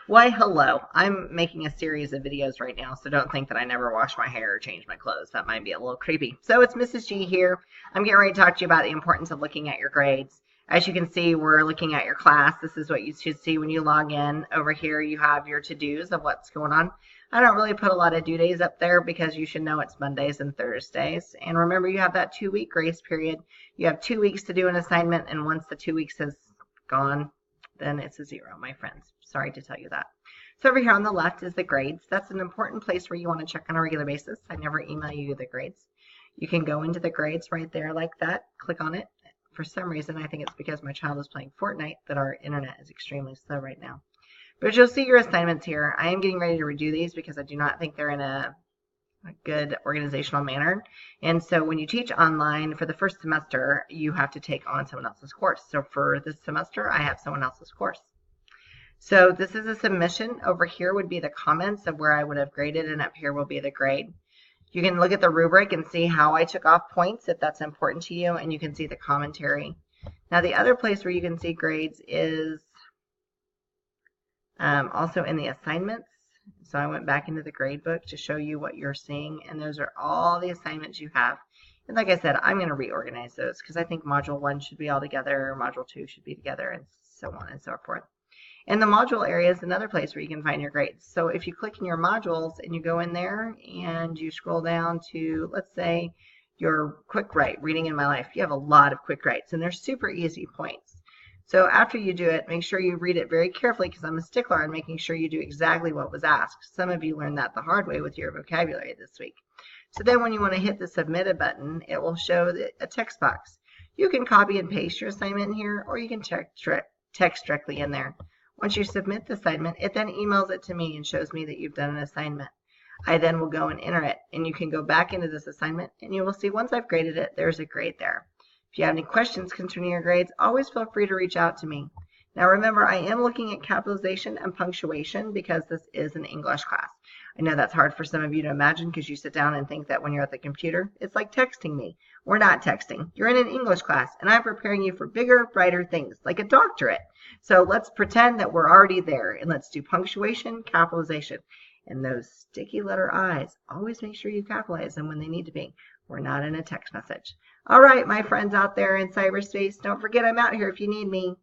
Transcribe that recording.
Why, hello. I'm making a series of videos right now, so don't think that I never wash my hair or change my clothes. That might be a little creepy. So it's Mrs. G here. I'm getting ready to talk to you about the importance of looking at your grades. As you can see, we're looking at your class. This is what you should see when you log in. Over here, you have your to-dos of what's going on. I don't really put a lot of due days up there because you should know it's Mondays and Thursdays. And remember, you have that 2-week grace period. You have 2 weeks to do an assignment, and once the 2 weeks has gone, then it's a zero, my friends. Sorry to tell you that. So over here on the left is the grades. That's an important place where you want to check on a regular basis. I never email you the grades. You can go into the grades right there like that. Click on it. For some reason, I think it's because my child is playing Fortnite that our internet is extremely slow right now. But you'll see your assignments here. I am getting ready to redo these because I do not think they're in a good organizational manner. And so when you teach online for the first semester, you have to take on someone else's course. So for this semester, I have someone else's course. So this is a submission. Over here would be the comments of where I would have graded, and up here will be the grade. You can look at the rubric and see how I took off points if that's important to you, and you can see the commentary. Now the other place where you can see grades is also in the assignments. So I went back into the grade book to show you what you're seeing, and those are all the assignments you have. And like I said, I'm going to reorganize those because I think Module 1 should be all together, Module 2 should be together, and so on and so forth. And the module area is another place where you can find your grades. So if you click in your modules and you go in there and you scroll down to, let's say, your quick write, reading in my life, you have a lot of quick writes, and they're super easy points. So after you do it, make sure you read it very carefully because I'm a stickler on making sure you do exactly what was asked. Some of you learned that the hard way with your vocabulary this week. So then when you want to hit the submit button, it will show a text box. You can copy and paste your assignment in here, or you can text directly in there. Once you submit the assignment, it then emails it to me and shows me that you've done an assignment. I then will go and enter it, and you can go back into this assignment, and you will see once I've graded it, there's a grade there. If you have any questions concerning your grades, always feel free to reach out to me. Now remember, I am looking at capitalization and punctuation because this is an English class. I know that's hard for some of you to imagine because you sit down and think that when you're at the computer, it's like texting me. We're not texting. You're in an English class, and I'm preparing you for bigger, brighter things, like a doctorate. So let's pretend that we're already there, and let's do punctuation, capitalization. And those sticky letter I's, always make sure you capitalize them when they need to be. We're not in a text message. All right, my friends out there in cyberspace, don't forget I'm out here if you need me.